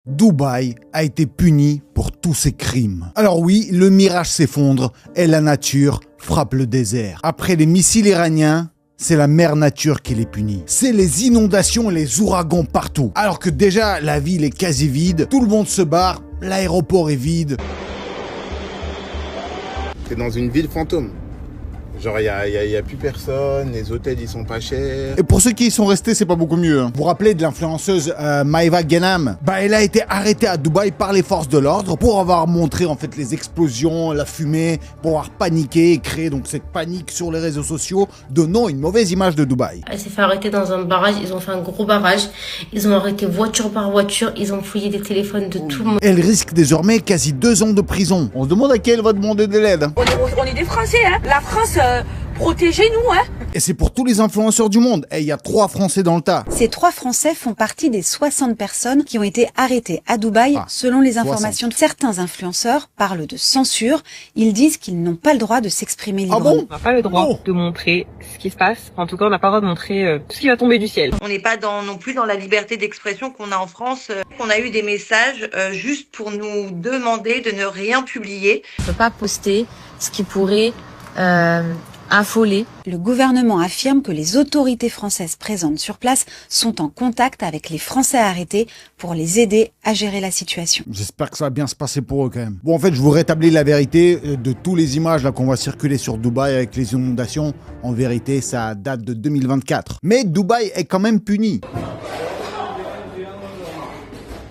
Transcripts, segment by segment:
Dubaï a été puni pour tous ses crimes. Alors oui, le mirage s'effondre et la nature frappe le désert. Après les missiles iraniens, c'est la mère nature qui les punit. C'est les inondations et les ouragans partout. Alors que déjà la ville est quasi vide, tout le monde se barre, l'aéroport est vide. T'es dans une ville fantôme. Genre, il y a plus personne, les hôtels, ils sont pas chers. Et pour ceux qui y sont restés, c'est pas beaucoup mieux. Vous vous rappelez de l'influenceuse Maeva Ghenam? Elle a été arrêtée à Dubaï par les forces de l'ordre pour avoir montré en fait les explosions, la fumée, pour avoir paniqué et créé donc cette panique sur les réseaux sociaux, donnant une mauvaise image de Dubaï. Elle s'est fait arrêter dans un barrage, ils ont fait un gros barrage, ils ont arrêté voiture par voiture, ils ont fouillé des téléphones de tout le monde. Elle risque désormais quasi 2 ans de prison. On se demande à qui elle va demander de l'aide. On est des Français, hein. La France, protégez-nous, hein. Et c'est pour tous les influenceurs du monde. Et il y a 3 Français dans le tas. Ces 3 Français font partie des 60 personnes qui ont été arrêtées à Dubaï. Selon les informations de certains influenceurs parlent de censure. Ils disent qu'ils n'ont pas le droit de s'exprimer librement. Ah bon? On n'a pas le droit de montrer ce qui se passe. En tout cas, on n'a pas le droit de montrer tout ce qui va tomber du ciel. On n'est pas non plus dans la liberté d'expression qu'on a en France. On a eu des messages juste pour nous demander de ne rien publier. On ne peut pas poster ce qui pourrait affolé. Le gouvernement affirme que les autorités françaises présentes sur place sont en contact avec les Français arrêtés pour les aider à gérer la situation. J'espère que ça va bien se passer pour eux quand même. Bon, en fait, je vous rétablis la vérité de toutes les images là qu'on va circuler sur Dubaï avec les inondations. En vérité, ça date de 2024. Mais Dubaï est quand même puni.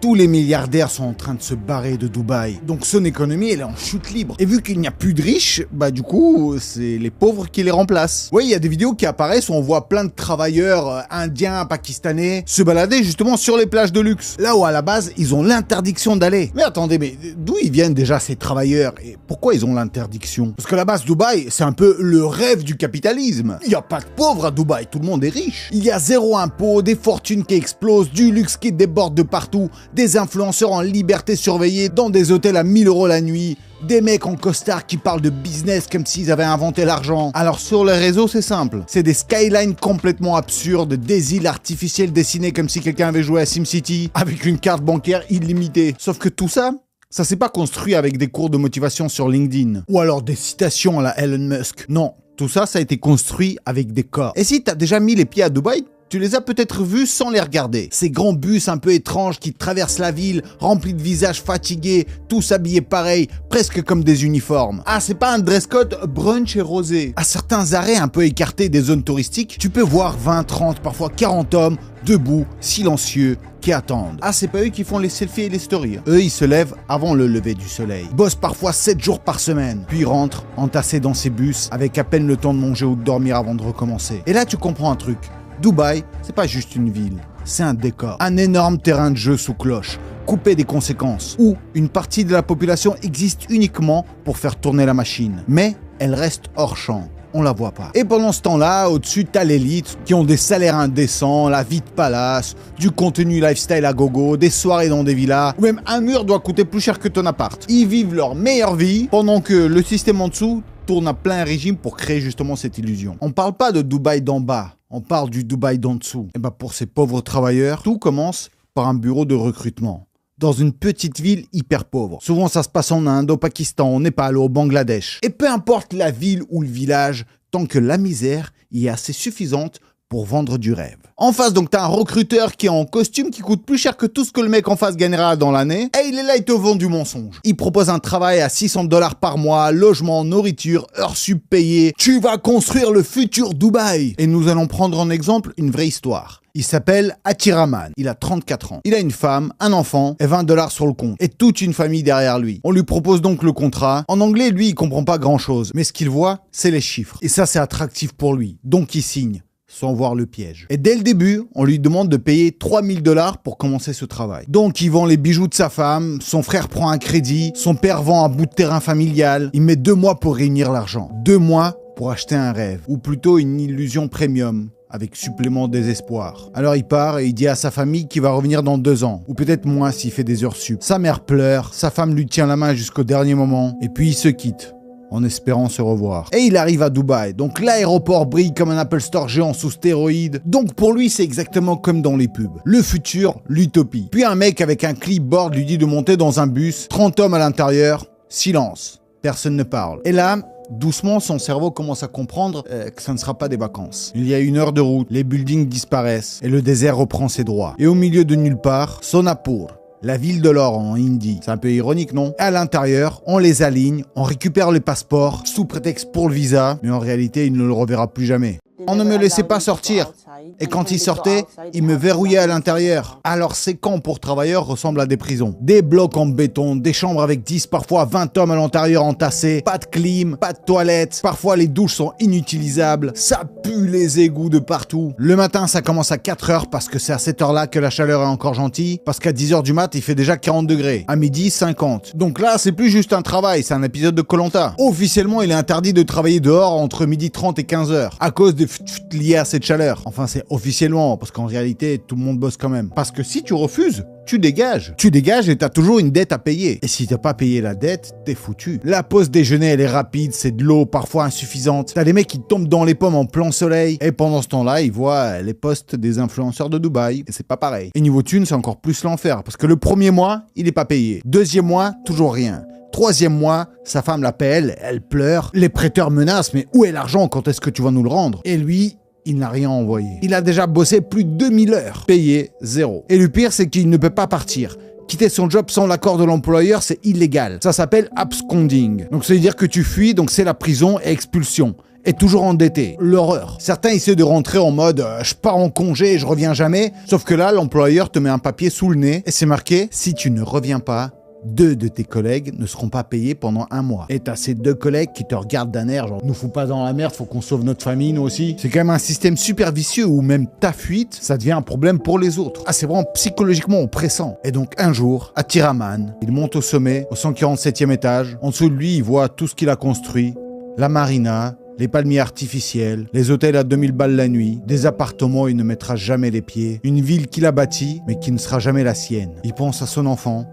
Tous les milliardaires sont en train de se barrer de Dubaï. Donc son économie, elle est en chute libre. Et vu qu'il n'y a plus de riches, du coup, c'est les pauvres qui les remplacent. Oui, il y a des vidéos qui apparaissent où on voit plein de travailleurs indiens, pakistanais se balader justement sur les plages de luxe. Là où à la base, ils ont l'interdiction d'aller. Mais attendez, mais d'où ils viennent déjà ces travailleurs? Et pourquoi ils ont l'interdiction? Parce que la base Dubaï, c'est un peu le rêve du capitalisme. Il n'y a pas de pauvres à Dubaï, tout le monde est riche. Il y a 0 impôt, des fortunes qui explosent, du luxe qui déborde de partout, des influenceurs en liberté surveillée dans des hôtels à 1000 € la nuit, des mecs en costard qui parlent de business comme s'ils avaient inventé l'argent. Alors sur les réseaux, c'est simple. C'est des skylines complètement absurdes, des îles artificielles dessinées comme si quelqu'un avait joué à SimCity, avec une carte bancaire illimitée. Sauf que tout ça, ça s'est pas construit avec des cours de motivation sur LinkedIn. Ou alors des citations à la Elon Musk. Non, tout ça, ça a été construit avec des corps. Et si t'as déjà mis les pieds à Dubaï, tu les as peut-être vus sans les regarder. Ces grands bus un peu étranges qui traversent la ville, remplis de visages fatigués, tous habillés pareil, presque comme des uniformes. Ah, c'est pas un dress code brunch et rosé. À certains arrêts un peu écartés des zones touristiques, tu peux voir 20, 30, parfois 40 hommes, debout, silencieux, qui attendent. Ah, c'est pas eux qui font les selfies et les stories. Eux, ils se lèvent avant le lever du soleil. Bossent parfois 7 jours par semaine, puis rentrent entassés dans ces bus, avec à peine le temps de manger ou de dormir avant de recommencer. Et là, tu comprends un truc. Dubaï, c'est pas juste une ville, c'est un décor. Un énorme terrain de jeu sous cloche, coupé des conséquences, où une partie de la population existe uniquement pour faire tourner la machine. Mais elle reste hors champ. On la voit pas. Et pendant ce temps-là, au-dessus, t'as l'élite qui ont des salaires indécents, la vie de palace, du contenu lifestyle à gogo, des soirées dans des villas, ou même un mur doit coûter plus cher que ton appart. Ils vivent leur meilleure vie pendant que le système en dessous tourne à plein régime pour créer justement cette illusion. On parle pas de Dubaï d'en bas, on parle du Dubaï d'en dessous. Et pour ces pauvres travailleurs, tout commence par un bureau de recrutement. Dans une petite ville hyper pauvre. Souvent ça se passe en Inde, au Pakistan, au Népal, au Bangladesh. Et peu importe la ville ou le village, tant que la misère y est assez suffisante pour vendre du rêve. En face, donc, t'as un recruteur qui est en costume, qui coûte plus cher que tout ce que le mec en face gagnera dans l'année. Et il est là, il te vend du mensonge. Il propose un travail à 600 $ par mois, logement, nourriture, heures sup payées. Tu vas construire le futur Dubaï. Et nous allons prendre en exemple une vraie histoire. Il s'appelle Atiraman, il a 34 ans. Il a une femme, un enfant et 20 $ sur le compte. Et toute une famille derrière lui. On lui propose donc le contrat. En anglais, lui, il comprend pas grand chose. Mais ce qu'il voit, c'est les chiffres. Et ça, c'est attractif pour lui. Donc il signe, sans voir le piège. Et dès le début, on lui demande de payer 3000 $ pour commencer ce travail. Donc il vend les bijoux de sa femme, son frère prend un crédit, son père vend un bout de terrain familial. Il met 2 mois pour réunir l'argent. 2 mois pour acheter un rêve. Ou plutôt une illusion premium, avec supplément désespoir. Alors il part et il dit à sa famille qu'il va revenir dans 2 ans, ou peut-être moins s'il fait des heures sup. Sa mère pleure, sa femme lui tient la main jusqu'au dernier moment, et puis il se quitte. en espérant se revoir. Et il arrive à Dubaï, donc l'aéroport brille comme un Apple Store géant sous stéroïdes. Donc pour lui, c'est exactement comme dans les pubs. Le futur, l'utopie. Puis un mec avec un clipboard lui dit de monter dans un bus, 30 hommes à l'intérieur, silence, personne ne parle. Et là, doucement, son cerveau commence à comprendre que ça ne sera pas des vacances. Il y a 1 heure de route, les buildings disparaissent et le désert reprend ses droits. Et au milieu de nulle part, Sonapur, la ville de l'or en hindi. C'est un peu ironique, non? À l'intérieur, on les aligne, on récupère les passeports sous prétexte pour le visa, mais en réalité, il ne le reverra plus jamais. On ne me laissait pas sortir. Et quand il sortait, il me verrouillait à l'intérieur. Alors ces camps pour travailleurs ressemblent à des prisons. Des blocs en béton, des chambres avec 10, parfois 20 hommes à l'intérieur entassés, pas de clim, pas de toilettes, parfois les douches sont inutilisables, ça pue les égouts de partout. Le matin, ça commence à 4 heures parce que c'est à cette heure-là que la chaleur est encore gentille, parce qu'à 10 heures du mat, il fait déjà 40 degrés. À midi, 50. Donc là, c'est plus juste un travail, c'est un épisode de Koh-Lanta. Officiellement, il est interdit de travailler dehors entre midi 30 et 15 heures, à cause des liés à cette chaleur. Enfin, c'est officiellement, parce qu'en réalité, tout le monde bosse quand même. Parce que si tu refuses, tu dégages. Tu dégages et t'as toujours une dette à payer. Et si t'as pas payé la dette, t'es foutu. La pause déjeuner, elle est rapide, c'est de l'eau, parfois insuffisante. T'as des mecs qui tombent dans les pommes en plein soleil. Et pendant ce temps-là, ils voient les posts des influenceurs de Dubaï. Et c'est pas pareil. Et niveau thune, c'est encore plus l'enfer. Parce que le premier mois, il est pas payé. Deuxième mois, toujours rien. Troisième mois, sa femme l'appelle, elle pleure. Les prêteurs menacent, mais où est l'argent? Quand est-ce que tu vas nous le rendre? Et lui, il n'a rien envoyé. Il a déjà bossé plus de 2000 heures. Payé, 0. Et le pire, c'est qu'il ne peut pas partir. Quitter son job sans l'accord de l'employeur, c'est illégal. Ça s'appelle absconding. Donc ça veut dire que tu fuis, donc c'est la prison et expulsion. Et toujours endetté. L'horreur. Certains essaient de rentrer en mode je pars en congé et je reviens jamais. Sauf que là, l'employeur te met un papier sous le nez et c'est marqué si tu ne reviens pas, 2 de tes collègues ne seront pas payés pendant 1 mois. Et t'as ces 2 collègues qui te regardent d'un air genre nous fous pas dans la merde, faut qu'on sauve notre famille nous aussi. C'est quand même un système super vicieux où même ta fuite, ça devient un problème pour les autres. Ah, c'est vraiment psychologiquement oppressant. Et donc un jour, à Tiraman, il monte au sommet, au 147e étage. En dessous de lui, il voit tout ce qu'il a construit. La marina, les palmiers artificiels, les hôtels à 2000 balles la nuit, des appartements où il ne mettra jamais les pieds, une ville qu'il a bâtie, mais qui ne sera jamais la sienne. Il pense à son enfant.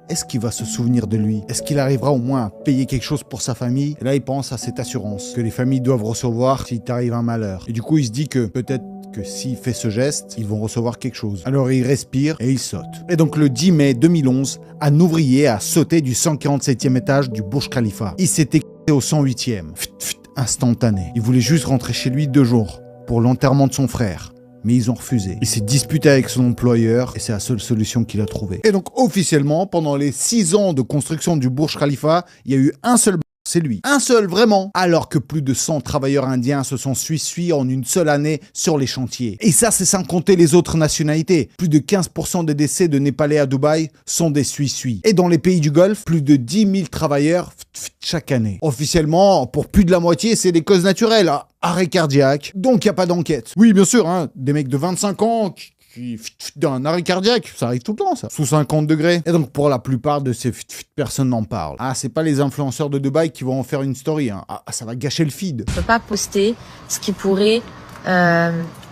Est-ce qu'il va se souvenir de lui? Est-ce qu'il arrivera au moins à payer quelque chose pour sa famille? Et là, il pense à cette assurance que les familles doivent recevoir s'il t'arrive un malheur. Et du coup, il se dit que peut-être que s'il fait ce geste, ils vont recevoir quelque chose. Alors il respire et il saute. Et donc le 10 mai 2011, un ouvrier a sauté du 147e étage du Burj Khalifa. Il s'est éclaté au 108e. Instantané. Il voulait juste rentrer chez lui 2 jours pour l'enterrement de son frère. Mais ils ont refusé. Il s'est disputé avec son employeur et c'est la seule solution qu'il a trouvée. Et donc officiellement, pendant les 6 ans de construction du Burj Khalifa, il y a eu un seul c'est lui. Un seul, vraiment. Alors que plus de 100 travailleurs indiens se sont suicidés en une seule année sur les chantiers. Et ça, c'est sans compter les autres nationalités. Plus de 15% des décès de Népalais à Dubaï sont des Suisses. Et dans les pays du Golfe, plus de 10 000 travailleurs chaque année. Officiellement, pour plus de la moitié, c'est des causes naturelles. Arrêt cardiaque. Donc, il n'y a pas d'enquête. Oui, bien sûr, hein, des mecs de 25 ans qui d'un arrêt cardiaque, ça arrive tout le temps ça, sous 50 degrés. Et donc pour la plupart de ces personnes n'en parlent. Ah, c'est pas les influenceurs de Dubaï qui vont en faire une story, hein. Ah, ça va gâcher le feed. Je peux pas poster ce qui pourrait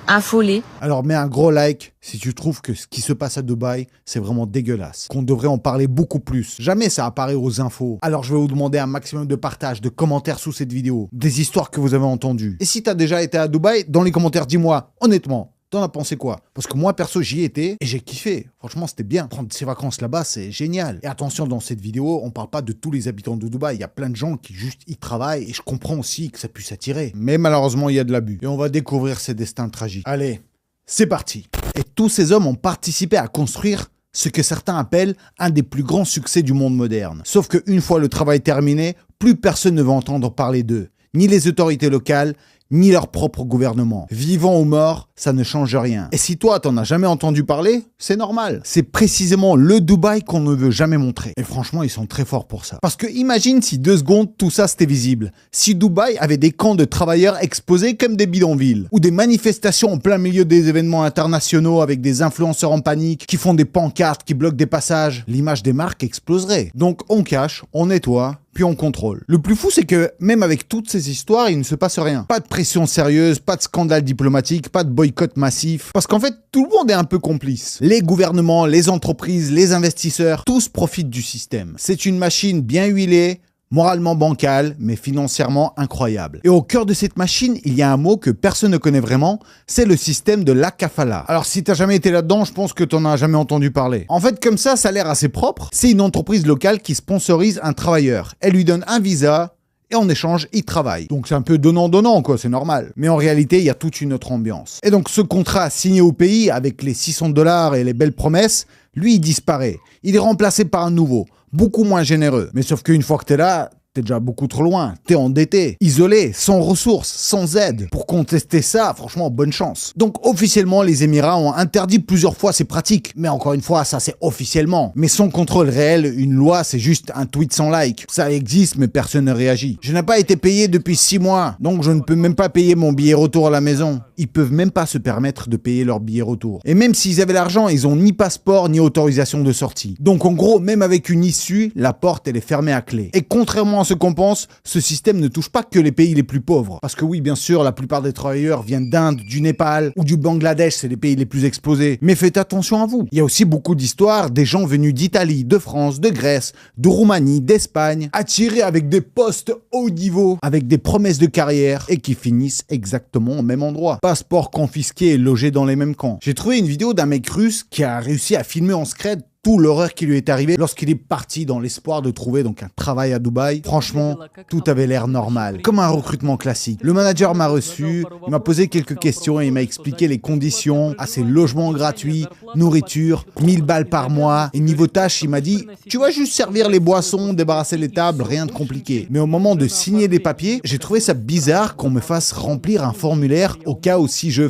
affoler. Alors mets un gros like si tu trouves que ce qui se passe à Dubaï, c'est vraiment dégueulasse. Qu'on devrait en parler beaucoup plus. Jamais ça apparaît aux infos. Alors je vais vous demander un maximum de partage, de commentaires sous cette vidéo, des histoires que vous avez entendues. Et si t'as déjà été à Dubaï, dans les commentaires, dis-moi, honnêtement, t'en as pensé quoi? Parce que moi, perso, j'y étais et j'ai kiffé. Franchement, c'était bien. Prendre ses vacances là-bas, c'est génial. Et attention, dans cette vidéo, on parle pas de tous les habitants de Dubaï. Il y a plein de gens qui juste y travaillent et je comprends aussi que ça puisse attirer. Mais malheureusement, il y a de l'abus. Et on va découvrir ces destins tragiques. Allez, c'est parti. Et tous ces hommes ont participé à construire ce que certains appellent un des plus grands succès du monde moderne. Sauf qu'une fois le travail terminé, plus personne ne va entendre parler d'eux. Ni les autorités locales, ni leur propre gouvernement. Vivant ou mort, ça ne change rien. Et si toi, t'en as jamais entendu parler, c'est normal. C'est précisément le Dubaï qu'on ne veut jamais montrer. Et franchement, ils sont très forts pour ça. Parce que imagine si 2 secondes, tout ça c'était visible. Si Dubaï avait des camps de travailleurs exposés comme des bidonvilles. Ou des manifestations en plein milieu des événements internationaux avec des influenceurs en panique qui font des pancartes, qui bloquent des passages. L'image des marques exploserait. Donc on cache, on nettoie, puis on contrôle. Le plus fou, c'est que même avec toutes ces histoires, il ne se passe rien. Pas de pression sérieuse, pas de scandale diplomatique, pas de boycott massif. Parce qu'en fait, tout le monde est un peu complice. Les gouvernements, les entreprises, les investisseurs, tous profitent du système. C'est une machine bien huilée, Moralement bancal, mais financièrement incroyable. Et au cœur de cette machine, il y a un mot que personne ne connaît vraiment, c'est le système de la kafala. Alors si t'as jamais été là-dedans, je pense que t'en as jamais entendu parler. En fait, comme ça a l'air assez propre. C'est une entreprise locale qui sponsorise un travailleur. Elle lui donne un visa, et en échange, il travaille. Donc c'est un peu donnant-donnant, quoi, c'est normal. Mais en réalité, il y a toute une autre ambiance. Et donc ce contrat signé au pays, avec les $600 et les belles promesses, lui, il disparaît. Il est remplacé par un nouveau, beaucoup moins généreux. Mais sauf qu'une fois que t'es là, t'es déjà beaucoup trop loin, t'es endetté, isolé, sans ressources, sans aide. Pour contester ça, franchement, bonne chance. Donc officiellement, les Émirats ont interdit plusieurs fois ces pratiques. Mais encore une fois, ça c'est officiellement. Mais sans contrôle réel, une loi c'est juste un tweet sans like. Ça existe, mais personne ne réagit. Je n'ai pas été payé depuis 6 mois, donc je ne peux même pas payer mon billet retour à la maison. Ils peuvent même pas se permettre de payer leur billet retour. Et même s'ils avaient l'argent, ils ont ni passeport, ni autorisation de sortie. Donc en gros, même avec une issue, la porte elle est fermée à clé. Et contrairement à ce qu'on pense, ce système ne touche pas que les pays les plus pauvres. Parce que oui, bien sûr, la plupart des travailleurs viennent d'Inde, du Népal ou du Bangladesh, c'est les pays les plus exposés. Mais faites attention à vous. Il y a aussi beaucoup d'histoires des gens venus d'Italie, de France, de Grèce, de Roumanie, d'Espagne, attirés avec des postes haut niveau, avec des promesses de carrière et qui finissent exactement au même endroit. Passeport confisqué et logé dans les mêmes camps. J'ai trouvé une vidéo d'un mec russe qui a réussi à filmer en secret tout l'horreur qui lui est arrivée lorsqu'il est parti dans l'espoir de trouver donc un travail à Dubaï. Franchement, tout avait l'air normal, comme un recrutement classique. Le manager m'a reçu, il m'a posé quelques questions et il m'a expliqué les conditions, ses logements gratuits, nourriture, 1000 balles par mois. Et niveau tâche, il m'a dit, tu vas juste servir les boissons, débarrasser les tables, rien de compliqué. Mais au moment de signer les papiers, j'ai trouvé ça bizarre qu'on me fasse remplir un formulaire au cas où si je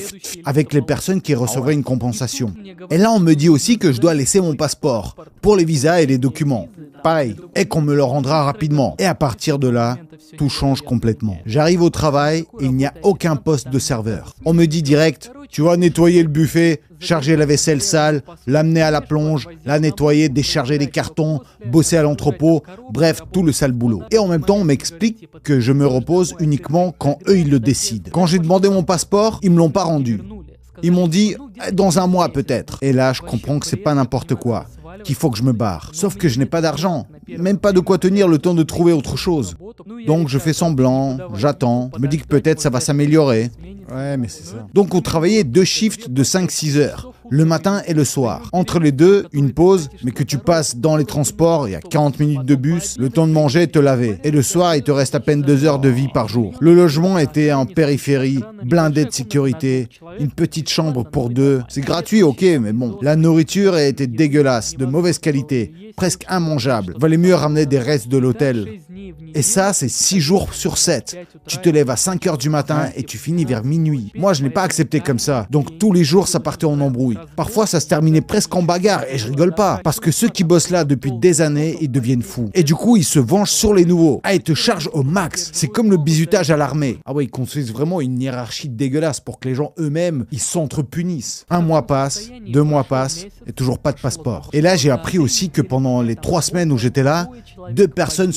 avec les personnes qui recevraient une compensation. Et là, on me dit aussi que je dois laisser mon passeport pour les visas et les documents. Pareil, et qu'on me le rendra rapidement. Et à partir de là, tout change complètement. J'arrive au travail et il n'y a aucun poste de serveur. On me dit direct, tu vas nettoyer le buffet, charger la vaisselle sale, l'amener à la plonge, la nettoyer, décharger les cartons, bosser à l'entrepôt, bref, tout le sale boulot. Et en même temps, on m'explique que je me repose uniquement quand eux, ils le décident. Quand j'ai demandé mon passeport, ils me l'ont pas rendu. Ils m'ont dit, dans un mois peut-être. Et là, je comprends que c'est pas n'importe quoi, qu'il faut que je me barre. Sauf que je n'ai pas d'argent, même pas de quoi tenir le temps de trouver autre chose. Donc je fais semblant, j'attends, je me dis que peut-être ça va s'améliorer. Ouais, mais c'est ça. Donc on travaillait 2 shifts de 5-6 heures, le matin et le soir. Entre les deux, une pause, mais que tu passes dans les transports, il y a 40 minutes de bus, le temps de manger et te laver. Et le soir, il te reste à peine 2 heures de vie par jour. Le logement était en périphérie, blindé de sécurité, une petite chambre pour 2. C'est gratuit, ok, mais bon. La nourriture était dégueulasse, de mauvaise qualité, presque immangeable. Valait mieux ramener des restes de l'hôtel. Et ça, c'est 6 jours sur 7. Tu te lèves à 5 heures du matin et tu finis vers minuit. Moi, je n'ai pas accepté comme ça. Donc tous les jours, ça partait en embrouille. Parfois, ça se terminait presque en bagarre et je rigole pas. Parce que ceux qui bossent là depuis des années, ils deviennent fous. Et du coup, ils se vengent sur les nouveaux. Ah, ils te chargent au max. C'est comme le bizutage à l'armée. Ah ouais, ils construisent vraiment une hiérarchie dégueulasse pour que les gens eux-mêmes, ils s'entre-punissent. 1 mois passe, 2 mois passent et toujours pas de passeport. Et là, j'ai appris aussi que pendant les 3 semaines où j'étais là, 2 personnes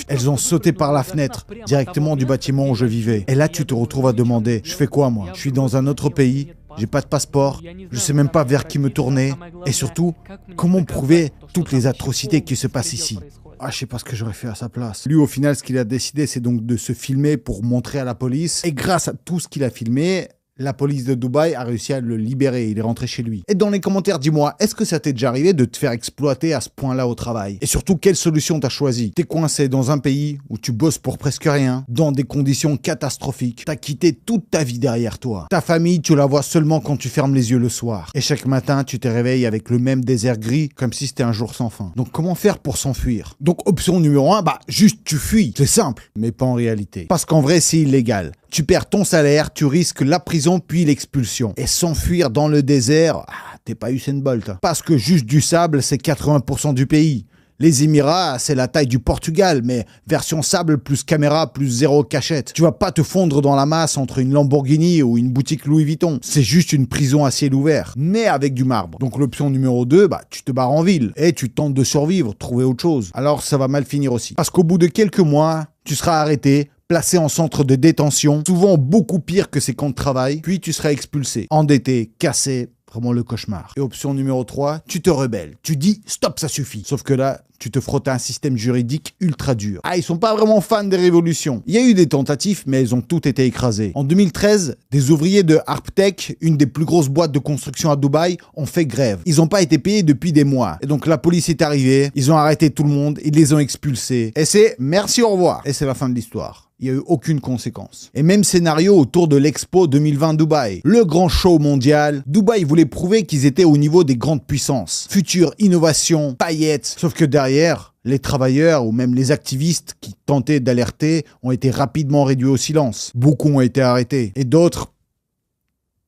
elles ont sauté par la fenêtre directement du bâtiment où je vivais. Et là, tu te retrouves à demander, je fais quoi moi? Je suis dans un autre pays, j'ai pas de passeport, je sais même pas vers qui me tourner. Et surtout, comment prouver toutes les atrocités qui se passent ici? Ah, je sais pas ce que j'aurais fait à sa place. Lui, au final, ce qu'il a décidé, c'est donc de se filmer pour montrer à la police. Et grâce à tout ce qu'il a filmé, la police de Dubaï a réussi à le libérer, il est rentré chez lui. Et dans les commentaires, dis-moi, est-ce que ça t'est déjà arrivé de te faire exploiter à ce point-là au travail? Et surtout, quelle solution t'as choisi? T'es coincé dans un pays où tu bosses pour presque rien, dans des conditions catastrophiques. T'as quitté toute ta vie derrière toi. Ta famille, tu la vois seulement quand tu fermes les yeux le soir. Et chaque matin, tu te réveilles avec le même désert gris, comme si c'était un jour sans fin. Donc comment faire pour s'enfuir? Donc option numéro 1, juste tu fuis. C'est simple, mais pas en réalité. Parce qu'en vrai, c'est illégal. Tu perds ton salaire, tu risques la prison puis l'expulsion. Et s'enfuir dans le désert, t'es pas Usain Bolt. Parce que juste du sable, c'est 80% du pays. Les Émirats, c'est la taille du Portugal, mais version sable plus caméra plus 0 cachette. Tu vas pas te fondre dans la masse entre une Lamborghini ou une boutique Louis Vuitton. C'est juste une prison à ciel ouvert, mais avec du marbre. Donc l'option numéro 2, tu te barres en ville et tu tentes de survivre, trouver autre chose. Alors ça va mal finir aussi. Parce qu'au bout de quelques mois, tu seras arrêté, placé en centre de détention, souvent beaucoup pire que ses camps de travail, puis tu seras expulsé, endetté, cassé, Vraiment le cauchemar. Et option numéro 3, tu te rebelles. Tu dis stop, ça suffit. Sauf que là, tu te frottes à un système juridique ultra dur. Ah, ils sont pas vraiment fans des révolutions. Il y a eu des tentatives, mais elles ont toutes été écrasées. En 2013, des ouvriers de Harptech, une des plus grosses boîtes de construction à Dubaï, ont fait grève. Ils n'ont pas été payés depuis des mois. Et donc la police est arrivée, ils ont arrêté tout le monde, ils les ont expulsés. Et c'est merci, au revoir. Et c'est la fin de l'histoire. Il n'y a eu aucune conséquence. Et même scénario autour de l'Expo 2020 Dubaï. Le grand show mondial. Dubaï voulait prouver qu'ils étaient au niveau des grandes puissances. Future, innovation, paillettes. Sauf que derrière, les travailleurs ou même les activistes qui tentaient d'alerter ont été rapidement réduits au silence. Beaucoup ont été arrêtés. Et d'autres,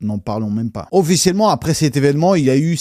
n'en parlons même pas. Officiellement, après cet événement, il y a eu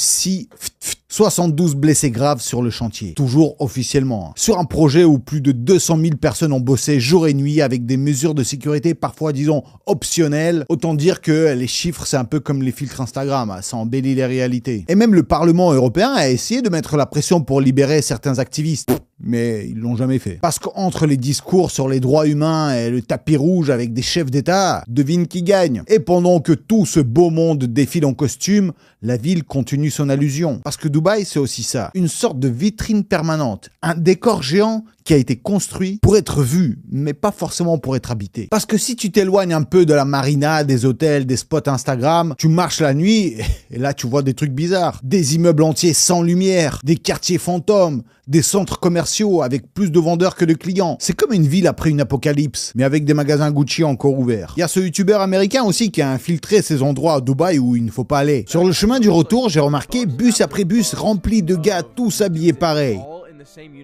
72 blessés graves sur le chantier. Toujours officiellement. Sur un projet où plus de 200 000 personnes ont bossé jour et nuit avec des mesures de sécurité parfois, disons, optionnelles. Autant dire que les chiffres, c'est un peu comme les filtres Instagram. Ça embellit les réalités. Et même le Parlement européen a essayé de mettre la pression pour libérer certains activistes. Mais ils l'ont jamais fait. Parce qu'entre les discours sur les droits humains et le tapis rouge avec des chefs d'État, devine qui gagne. Et pendant que tout ce beau monde défile en costume, la ville continue son allusion. Parce que Dubaï, c'est aussi ça. Une sorte de vitrine permanente. Un décor géant qui a été construit pour être vu, mais pas forcément pour être habité. Parce que si tu t'éloignes un peu de la marina, des hôtels, des spots Instagram, tu marches la nuit et là tu vois des trucs bizarres. Des immeubles entiers sans lumière, des quartiers fantômes, des centres commerciaux avec plus de vendeurs que de clients. C'est comme une ville après une apocalypse, mais avec des magasins Gucci encore ouverts. Il y a ce youtubeur américain aussi qui a infiltré ces endroits à Dubaï où il ne faut pas aller. Sur le chemin du retour, j'ai remarqué bus après bus remplis de gars tous habillés pareil.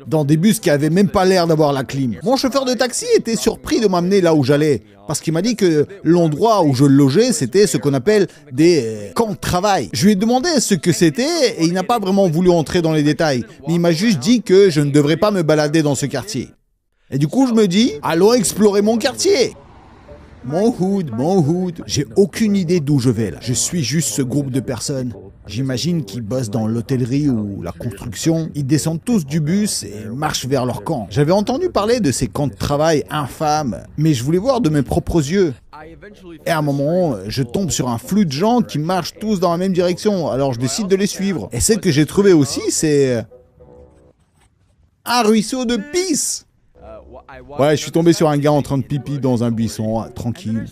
Dans des bus qui avaient même pas l'air d'avoir la clim. Mon chauffeur de taxi était surpris de m'amener là où j'allais, parce qu'il m'a dit que l'endroit où je logeais, c'était ce qu'on appelle des camps de travail. Je lui ai demandé ce que c'était et il n'a pas vraiment voulu entrer dans les détails, mais il m'a juste dit que je ne devrais pas me balader dans ce quartier. Et du coup, je me dis, allons explorer mon quartier. Mon hood. J'ai aucune idée d'où je vais là. Je suis juste ce groupe de personnes. J'imagine qu'ils bossent dans l'hôtellerie ou la construction. Ils descendent tous du bus et marchent vers leur camp. J'avais entendu parler de ces camps de travail infâmes, mais je voulais voir de mes propres yeux. Et à un moment, je tombe sur un flux de gens qui marchent tous dans la même direction, alors je décide de les suivre. Et celle que j'ai trouvée aussi, c'est un ruisseau de pisse. Ouais, je suis tombé sur un gars en train de pipi dans un buisson, tranquille.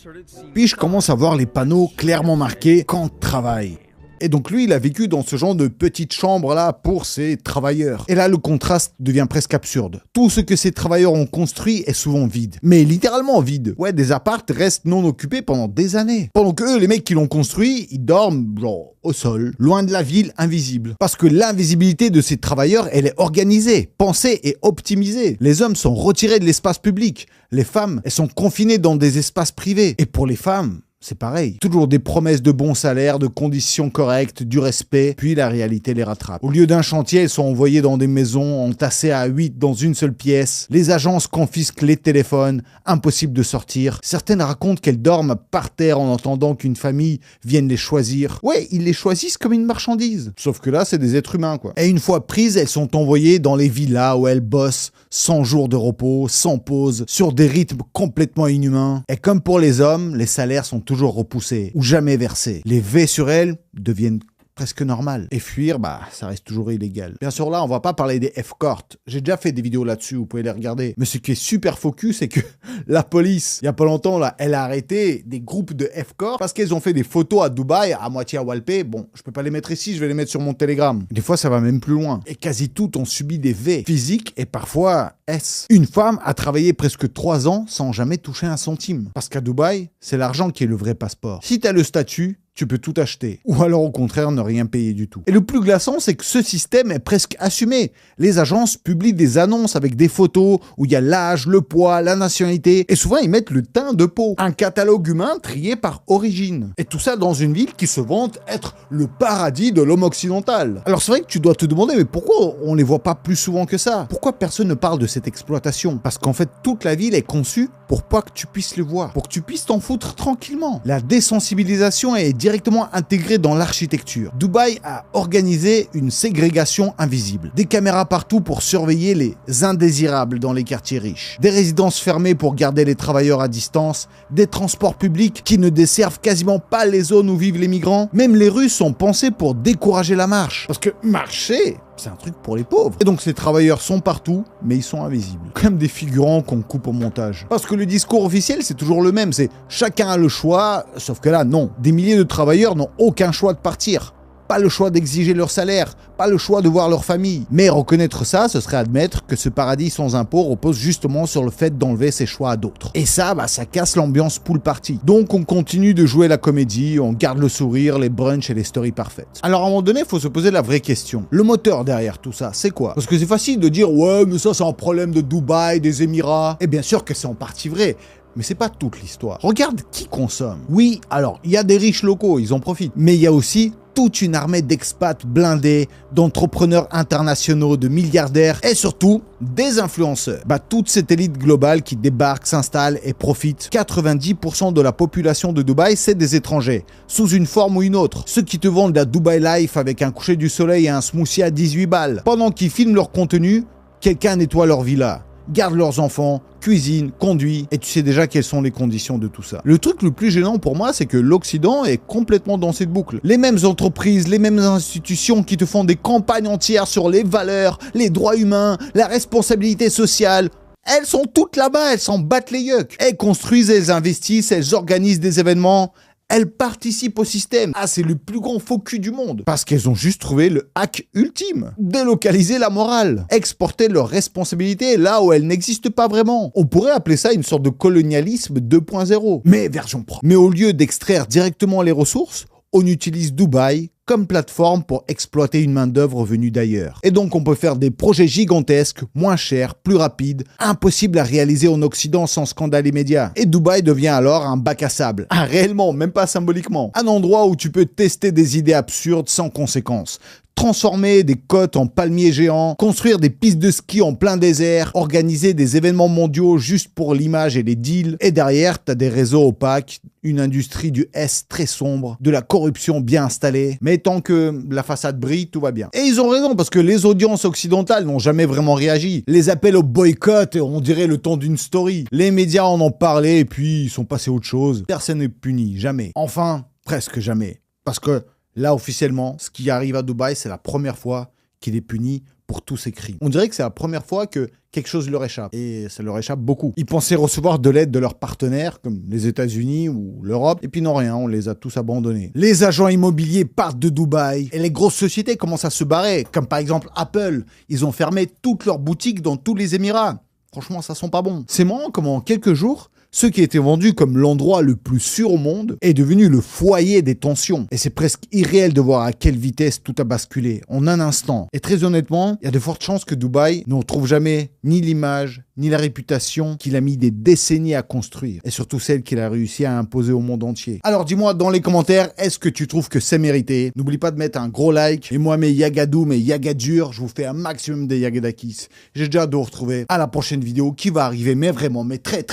Puis je commence à voir les panneaux clairement marqués « camp de travail ». Et donc lui, il a vécu dans ce genre de petite chambre-là pour ses travailleurs. Et là, le contraste devient presque absurde. Tout ce que ces travailleurs ont construit est souvent vide. Mais littéralement vide. Ouais, des apparts restent non occupés pendant des années. Pendant que eux, les mecs qui l'ont construit, ils dorment, genre, au sol, loin de la ville, invisible. Parce que l'invisibilité de ces travailleurs, elle est organisée, pensée et optimisée. Les hommes sont retirés de l'espace public. Les femmes, elles sont confinées dans des espaces privés. Et pour les femmes, c'est pareil. Toujours des promesses de bons salaires, de conditions correctes, du respect, puis la réalité les rattrape. Au lieu d'un chantier, elles sont envoyées dans des maisons, entassées à 8 dans une seule pièce. Les agences confisquent les téléphones, impossible de sortir. Certaines racontent qu'elles dorment par terre en entendant qu'une famille vienne les choisir. Ouais, ils les choisissent comme une marchandise. Sauf que là, c'est des êtres humains, quoi. Et une fois prises, elles sont envoyées dans les villas où elles bossent, 100 jours de repos, sans pause, sur des rythmes complètement inhumains. Et comme pour les hommes, les salaires sont toujours repoussés ou jamais versés. Les V sur elles deviennent presque normales. Et fuir, ça reste toujours illégal. Bien sûr, là, on va pas parler des F-Court. J'ai déjà fait des vidéos là-dessus, vous pouvez les regarder. Mais ce qui est super focus, c'est que la police, il y a pas longtemps, là, elle a arrêté des groupes de F-Court parce qu'elles ont fait des photos à Dubaï, à moitié à Walpé. Bon, je peux pas les mettre ici, je vais les mettre sur mon Telegram. Des fois, ça va même plus loin. Et quasi toutes ont subi des V physiques et parfois S. Une femme a travaillé presque 3 ans sans jamais toucher un centime. Parce qu'à Dubaï, c'est l'argent qui est le vrai passeport. Si t'as le statut, tu peux tout acheter. Ou alors au contraire ne rien payer du tout. Et le plus glaçant, c'est que ce système est presque assumé. Les agences publient des annonces avec des photos où il y a l'âge, le poids, la nationalité. Et souvent, ils mettent le teint de peau. Un catalogue humain trié par origine. Et tout ça dans une ville qui se vante être le paradis de l'homme occidental. Alors c'est vrai que tu dois te demander, mais pourquoi on les voit pas plus souvent que ça? Pourquoi personne ne parle de cette exploitation? Parce qu'en fait, toute la ville est conçue pour pas que tu puisses le voir. Pour que tu puisses t'en foutre tranquillement. La désensibilisation est directement intégré dans l'architecture. Dubaï a organisé une ségrégation invisible. Des caméras partout pour surveiller les indésirables dans les quartiers riches. Des résidences fermées pour garder les travailleurs à distance. Des transports publics qui ne desservent quasiment pas les zones où vivent les migrants. Même les rues sont pensées pour décourager la marche. Parce que marcher, c'est un truc pour les pauvres. Et donc ces travailleurs sont partout, mais ils sont invisibles. Comme des figurants qu'on coupe au montage. Parce que le discours officiel, c'est toujours le même. C'est chacun a le choix, sauf que là, non. Des milliers de travailleurs n'ont aucun choix de partir. Pas le choix d'exiger leur salaire, pas le choix de voir leur famille. Mais reconnaître ça, ce serait admettre que ce paradis sans impôts repose justement sur le fait d'enlever ses choix à d'autres. Et ça, ça casse l'ambiance pool party. Donc on continue de jouer la comédie, on garde le sourire, les brunchs et les stories parfaites. Alors à un moment donné, il faut se poser la vraie question. Le moteur derrière tout ça, c'est quoi? Parce que c'est facile de dire « Ouais, mais ça c'est un problème de Dubaï, des Émirats ». Et bien sûr que c'est en partie vrai. Mais c'est pas toute l'histoire. Regarde qui consomme. Oui, alors, il y a des riches locaux, ils en profitent. Mais il y a aussi toute une armée d'expats blindés, d'entrepreneurs internationaux, de milliardaires et surtout des influenceurs. Toute cette élite globale qui débarque, s'installe et profite. 90% de la population de Dubaï, c'est des étrangers, sous une forme ou une autre. Ceux qui te vendent la Dubaï Life avec un coucher du soleil et un smoothie à 18 balles. Pendant qu'ils filment leur contenu, quelqu'un nettoie leur villa, garde leurs enfants, cuisine, conduit, et tu sais déjà quelles sont les conditions de tout ça. Le truc le plus gênant pour moi, c'est que l'Occident est complètement dans cette boucle. Les mêmes entreprises, les mêmes institutions qui te font des campagnes entières sur les valeurs, les droits humains, la responsabilité sociale, elles sont toutes là-bas, elles s'en battent les yeux. Elles construisent, elles investissent, elles organisent des événements. Elles participent au système. Ah, c'est le plus grand faux cul du monde. Parce qu'elles ont juste trouvé le hack ultime. Délocaliser la morale. Exporter leurs responsabilités là où elles n'existent pas vraiment. On pourrait appeler ça une sorte de colonialisme 2.0. Mais version propre. Mais au lieu d'extraire directement les ressources, on utilise Dubaï comme plateforme pour exploiter une main-d'œuvre venue d'ailleurs. Et donc on peut faire des projets gigantesques, moins chers, plus rapides, impossibles à réaliser en Occident sans scandale immédiat. Et Dubaï devient alors un bac à sable. Ah, réellement, même pas symboliquement. Un endroit où tu peux tester des idées absurdes sans conséquences. Transformer des côtes en palmiers géants, construire des pistes de ski en plein désert, organiser des événements mondiaux juste pour l'image et les deals. Et derrière, t'as des réseaux opaques, une industrie du S très sombre, de la corruption bien installée. Mais tant que la façade brille, tout va bien. Et ils ont raison, parce que les audiences occidentales n'ont jamais vraiment réagi. Les appels au boycott, on dirait le temps d'une story. Les médias en ont parlé et puis ils sont passés à autre chose. Personne n'est puni, jamais. Enfin, presque jamais. Parce que là, officiellement, ce qui arrive à Dubaï, c'est la première fois qu'il est puni pour tous ses crimes. On dirait que c'est la première fois que quelque chose leur échappe. Et ça leur échappe beaucoup. Ils pensaient recevoir de l'aide de leurs partenaires, comme les États-Unis ou l'Europe. Et puis non, rien, on les a tous abandonnés. Les agents immobiliers partent de Dubaï. Et les grosses sociétés commencent à se barrer. Comme par exemple Apple. Ils ont fermé toutes leurs boutiques dans tous les Émirats. Franchement, ça sent pas bon. C'est marrant comment en quelques jours, ce qui était vendu comme l'endroit le plus sûr au monde est devenu le foyer des tensions. Et c'est presque irréel de voir à quelle vitesse tout a basculé, en un instant. Et très honnêtement, il y a de fortes chances que Dubaï ne retrouve jamais ni l'image, ni la réputation qu'il a mis des décennies à construire. Et surtout celle qu'il a réussi à imposer au monde entier. Alors dis-moi dans les commentaires, est-ce que tu trouves que c'est mérité? N'oublie pas de mettre un gros like. Et moi, mes yagadou, mes yagadurs, je vous fais un maximum de yagadakis. J'ai déjà hâte de vous retrouver à la prochaine vidéo qui va arriver, mais vraiment, mais très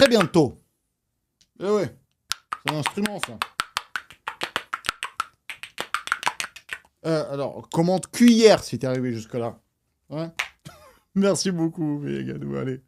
bientôt. Eh ouais, c'est un instrument ça. Alors, commente cuillère si t'es arrivé jusque là. Ouais. Merci beaucoup, mes gadous, allez.